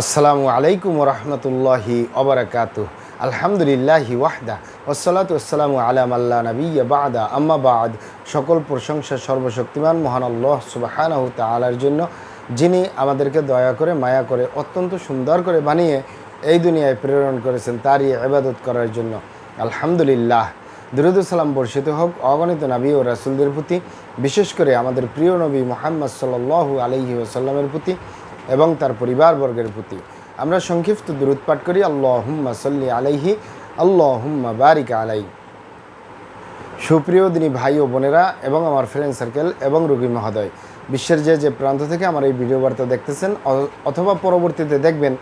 আসসালামু আলাইকুম রহমতুল্লাহি ওবরাকাতুহ। আলহামদুলিল্লাহি ওয়াহদা ওয়াসসালাতু ওয়াসসালামু আলা মাল্লা নাবিয়্যা বা'দা আম্মা বা'দ। সকল প্রশংসা সর্বশক্তিমান মহান আল্লাহ সুবহানাহু তাআলার জন্য, যিনি আমাদেরকে দয়া করে মায়া করে অত্যন্ত সুন্দর করে বানিয়ে এই দুনিয়ায় প্রেরণ করেছেন তারই ইবাদত করার জন্য। আলহামদুলিল্লাহ। দুরূদ ও সালাম বর্ষিত হোক অগণিত নবী ও রাসূলদের প্রতি, বিশেষ করে আমাদের প্রিয় নবী মুহাম্মদ সাল্লাল্লাহু আলাইহি ওয়াসাল্লামের প্রতি এবং তার পরিবারবর্গের প্রতি। আমরা সংক্ষিপ্ত দুরূদ পাঠ করি। আল্লাহুম্মা সাল্লি আলাইহি, আল্লাহুম্মা বারিক আলাইহি। সুপ্রিয় দিনী ভাই ও বোনেরা এবং আমার ফ্রেন্ড সার্কেল এবং রোগী মহোদয়, বিশ্বের যে প্রান্ত থেকে আমার এই ভিডিও বার্তা দেখতেছেন অথবা পরবর্তীতে দেখবেন,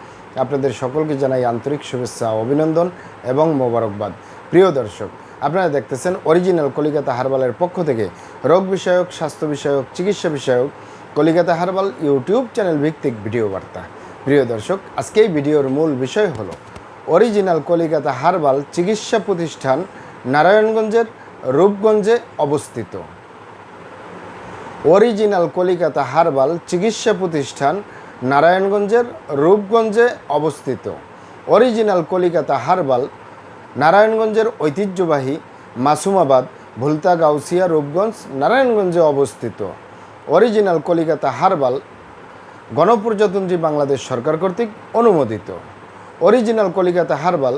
আপনাদের সকলকে জানাই আন্তরিক শুভেচ্ছা, অভিনন্দন এবং মোবারকবাদ। প্রিয় দর্শক, আপনারা দেখতেছেন অরিজিনাল কলিকাতা হার্বালের পক্ষ থেকে রোগ বিষয়ক, স্বাস্থ্য বিষয়ক, চিকিৎসা বিষয়ক কলিকাতা হার্বাল ইউটিউব চ্যানেল ভিত্তিক ভিডিও বার্তা। প্রিয় দর্শক, আজকে এই ভিডিওর মূল বিষয় হলো অরিজিনাল কলিকাতা হার্বাল চিকিৎসা প্রতিষ্ঠান নারায়ণগঞ্জের রূপগঞ্জে অবস্থিত। অরিজিনাল কলিকাতা হার্বাল চিকিৎসা প্রতিষ্ঠান নারায়ণগঞ্জের রূপগঞ্জে অবস্থিত। অরিজিনাল কলিকাতা হার্বাল নারায়ণগঞ্জের ঐতিহ্যবাহী মাসুমাবাদ, ভুলতা, গাউসিয়া, রূপগঞ্জ, নারায়ণগঞ্জে অবস্থিত। অরিজিনাল কলিকাতা হার্বাল গণপ্রজাতন্ত্রী বাংলাদেশ সরকার কর্তৃক অনুমোদিত। অরিজিনাল কলিকাতা হার্বাল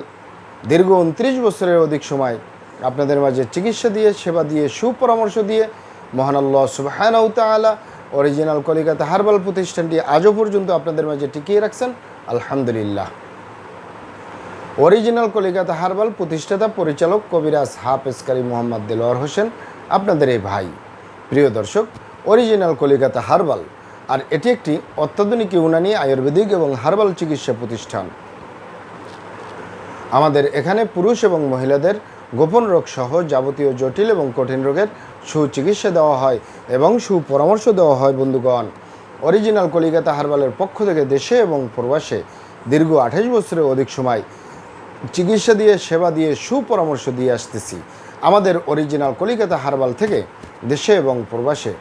দীর্ঘ 29 বছরের অধিক সময় আপনাদের মাঝে চিকিৎসা দিয়ে, সেবা দিয়ে, সুপরামর্শ দিয়ে মহান আল্লাহ সুবহানাহু তাআলা অরিজিনাল কলিকাতা হার্বাল প্রতিষ্ঠানটি আজও পর্যন্ত আপনাদের মাঝে টিকিয়ে রাখছেন। আলহামদুলিল্লাহ। অরিজিনাল কলিকাতা হার্বাল প্রতিষ্ঠাতা পরিচালক কবিরাজ হাফেজ কারি মোহাম্মদ দেলোয়ার হোসেন, আপনাদের এই ভাই। প্রিয় দর্শক, অরিজিনাল কলিকাতা হার্বাল আর এটি একটি অত্যাধুনিক ইউনানি, আয়ুর্বেদিক এবং হার্বাল চিকিৎসা প্রতিষ্ঠান। আমাদের এখানে পুরুষ এবং মহিলাদের গোপন রোগ সহ যাবতীয় জটিল এবং কঠিন রোগের সুচিকিৎসা দেওয়া হয় এবং সুপরামর্শ দেওয়া হয়। বন্ধুগণ, অরিজিনাল কলিকাতা হার্বালের পক্ষ থেকে দেশে এবং প্রবাসে দীর্ঘ 28 বছরের অধিক সময় চিকিৎসা দিয়ে, সেবা দিয়ে, সুপরামর্শ দিয়ে আসতেছি। আমাদের অরিজিনাল কলিকাতা হার্বাল থেকে দেশে এবং প্রবাসে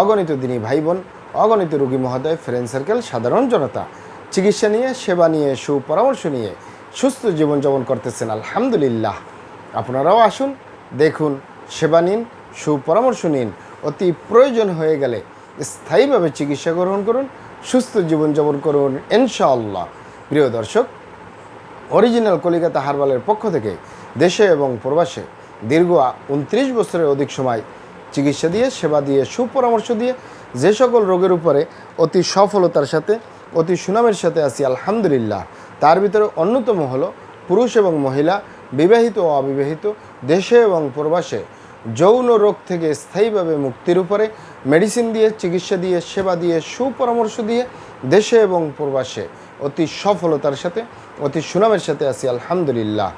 অগণিত দিনী ভাই বোন, অগণিত রোগী মহোদয়, ফ্রেন্ড সার্কেল, সাধারণ জনতা চিকিৎসা নিয়ে, সেবা নিয়ে, সুপরামর্শ নিয়ে সুস্থ জীবনযাপন করতেছেন। আলহামদুলিল্লাহ। আপনারাও আসুন, দেখুন, সেবা নিন, সুপরামর্শ নিন। অতি প্রয়োজন হয়ে গেলে স্থায়ীভাবে চিকিৎসা গ্রহণ করুন, সুস্থ জীবনযাপন করুন ইনশাআল্লাহ। প্রিয় দর্শক, অরিজিনাল কলিকাতা হার্বালের পক্ষ থেকে দেশে এবং প্রবাসে দীর্ঘ 29 বছরের অধিক সময় চিকিৎসা দিয়ে, সেবা দিয়ে, সুপরামর্শ দিয়ে যে সকল রোগের উপরে অতি সফলতার সাথে, অতি সুনামের সাথে আছি আলহামদুলিল্লাহ, তার ভিতরে অন্যতম হলো পুরুষ এবং মহিলা, বিবাহিত ও অবিবাহিত, দেশে এবং প্রবাসে যৌন রোগ থেকে স্থায়ীভাবে মুক্তির উপরে মেডিসিন দিয়ে, চিকিৎসা দিয়ে, সেবা দিয়ে, সুপরামর্শ দিয়ে দেশে এবং প্রবাসে অতি সফলতার সাথে, অতি সুনামের সাথে আছি আলহামদুলিল্লাহ।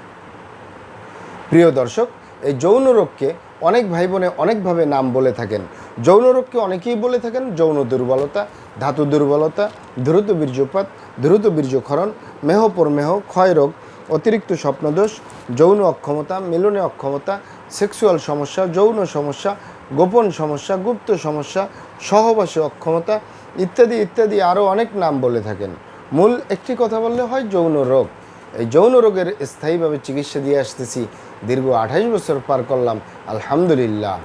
প্রিয় দর্শক, এই যৌন রোগকে অনেক ভাই বোনে অনেকভাবে নাম বলে থাকেন। যৌন রোগকে অনেকেই বলে থাকেন যৌন দুর্বলতা, ধাতু দুর্বলতা, দ্রুত বীর্যপাত, দ্রুত বীর্যক্ষরণ, মেহপরমেহ, ক্ষয় রোগ, অতিরিক্ত স্বপ্নদোষ, যৌন অক্ষমতা, মিলনে অক্ষমতা, সেক্সুয়াল সমস্যা, যৌন সমস্যা, গোপন সমস্যা, গুপ্ত সমস্যা, সহবাসে অক্ষমতা ইত্যাদি ইত্যাদি আরও অনেক নাম বলে থাকেন। মূল একটি কথা বললে হয় যৌন রোগ। এই যৌন রোগের স্থায়ীভাবে চিকিৎসা দিয়ে আসতেছি, দীর্ঘ 28 বছর পার করলাম আলহামদুলিল্লাহ।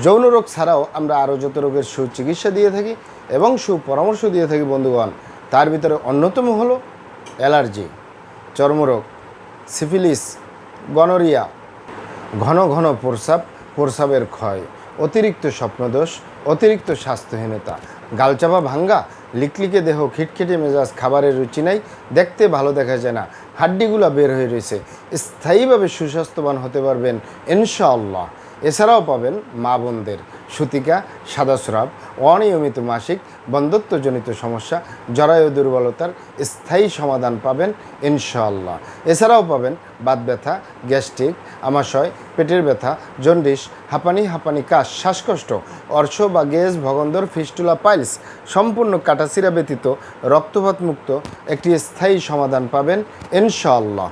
যৌন রোগ ছাড়াও আমরা আরও যত রোগের সুচিকিৎসা দিয়ে থাকি এবং সুপরামর্শ দিয়ে থাকি বন্ধুগণ, তার ভিতরে অন্যতম হলো অ্যালার্জি, চর্মরোগ, সিফিলিস, গনোরিয়া, ঘন ঘন প্রস্রাব, প্রস্রাবের ক্ষয়, অতিরিক্ত স্বপ্নদোষ, অতিরিক্ত স্বাস্থ্যহীনতা, গালচাপা ভাঙ্গা, লিকলিকে দেহ, খিটখিটে মেজাজ, খাবারের রুচি নাই, দেখতে ভালো দেখা যায় না, হাড্ডিগুলো বের হয়ে রয়েছে, স্থায়ীভাবে সুস্বাস্থ্যবান হতে পারবেন ইনশাআল্লাহ। এছাড়াও পাবেন মা বোনদের সূতিকা, সাদাস্রাব, অনিয়মিত মাসিক, বন্ধ্যত্বজনিত সমস্যা, জরায়ু দুর্বলতার স্থায়ী সমাধান পাবেন ইনশাআল্লাহ। এছাড়াও পাবেন বাত ব্যথা, গ্যাস্ট্রিক, আমাশয়, পেটের ব্যথা, জন্ডিস, হাঁপানি, কাশ, শ্বাসকষ্ট, অর্শ বা গ্যাস, ভগন্দর, ফিস্টুলা, পাইলস সম্পূর্ণ কাটাছিরা ব্যতীত রক্তপাত মুক্ত একটি স্থায়ী সমাধান পাবেন ইনশাআল্লাহ।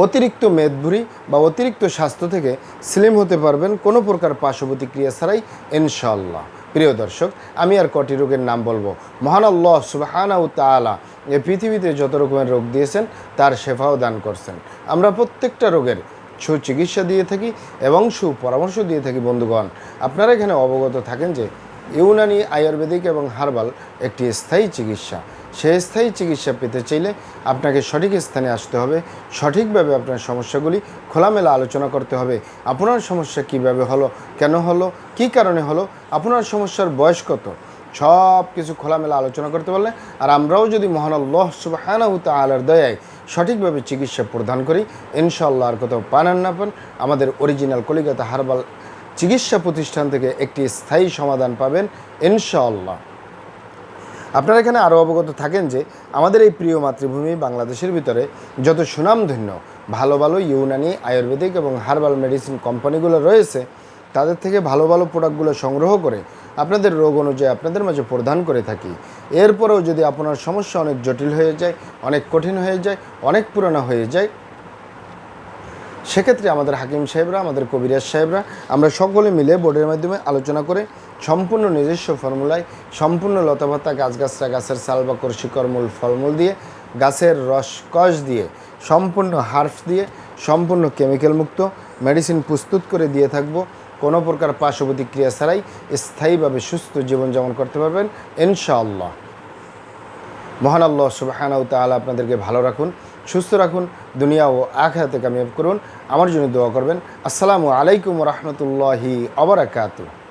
অতিরিক্ত মেদভুঁড়ি বা অতিরিক্ত স্বাস্থ্য থেকে স্লিম হতে পারবেন কোনো প্রকার পার্শ্ব প্রতিক্রিয়া ছাড়াই ইনশাআল্লাহ। প্রিয় দর্শক, আমি আর কটি রোগের নাম বলবো। মহান আল্লাহ সুবহানাহু তাআলা এই পৃথিবীতে যত রকমের রোগ দিয়েছেন তার শেফাও দান করছেন। আমরা প্রত্যেকটা রোগের সুচিকিৎসা দিয়ে থাকি এবং সুপরামর্শ দিয়ে থাকি। বন্ধুগণ, আপনারা এখানে অবগত থাকেন যে ইউনানি, আয়ুর্বেদিক এবং হার্বাল একটি স্থায়ী চিকিৎসা। সেই স্থায়ী চিকিৎসা পেতে চাইলে আপনাকে সঠিক স্থানে আসতে হবে, সঠিকভাবে আপনার সমস্যাগুলি খোলামেলা আলোচনা করতে হবে। আপনার সমস্যা কিভাবে হলো, কেন হলো, কী কারণে হলো, আপনার সমস্যার বয়স কত, সব কিছু খোলামেলা আলোচনা করতে পারলে, আর আমরাও যদি মহান আল্লাহ সুবহানাহু তাআলার দয়ায় সঠিকভাবে চিকিৎসা প্রদান করি, ইনশাআল্লাহ আর কোথাও পান আর না পান, আমাদের অরিজিনাল কলিকাতা হার্বাল চিকিৎসা প্রতিষ্ঠান থেকে একটি স্থায়ী সমাধান পাবেন ইনশাআল্লাহ। আপনারা এখানে আরও অবগত থাকেন যে আমাদের এই প্রিয় মাতৃভূমি বাংলাদেশের ভিতরে যত সুনামধন্য ভালো ভালো ইউনানি, আয়ুর্বেদিক এবং হার্বাল মেডিসিন কোম্পানিগুলো রয়েছে, তাদের থেকে ভালো ভালো প্রোডাক্টগুলো সংগ্রহ করে আপনাদের রোগ অনুযায়ী আপনাদের মাঝে প্রদান করে থাকি। এরপরেও যদি আপনার সমস্যা অনেক জটিল হয়ে যায়, অনেক কঠিন হয়ে যায়, অনেক পুরানো হয়ে যায়, সেক্ষেত্রে আমাদের হাকিম সাহেবরা, আমাদের কবিরাজ সাহেবরা, আমরা সকলে মিলে বোর্ডের মাধ্যমে আলোচনা করে সম্পূর্ণ নিজস্ব ফর্মুলায়, সম্পূর্ণ লতাপাতা, গাছগাছরা, গাছের ছাল বাকর, শিকড়, মূল, ফলমূল দিয়ে, গাছের রস কষ দিয়ে, সম্পূর্ণ হার্বস দিয়ে, সম্পূর্ণ কেমিক্যাল মুক্ত মেডিসিন প্রস্তুত করে দিয়ে থাকবো। কোনো প্রকার পার্শ্ব প্রতিক্রিয়া ছাড়াই স্থায়ীভাবে সুস্থ জীবনযাপন করতে পারবেন ইনশাআল্লাহ। মহান আল্লাহ সুবহানাহু তাআলা আপনাদেরকে ভালো রাখুন, সুস্থ রাখুন, দুনিয়া ও আখিরাতে কামিয়াব করুন। আমার জন্য দোয়া করবেন। আসসালামু আলাইকুম ওয়া রাহমাতুল্লাহি ওয়া বারাকাতুহু।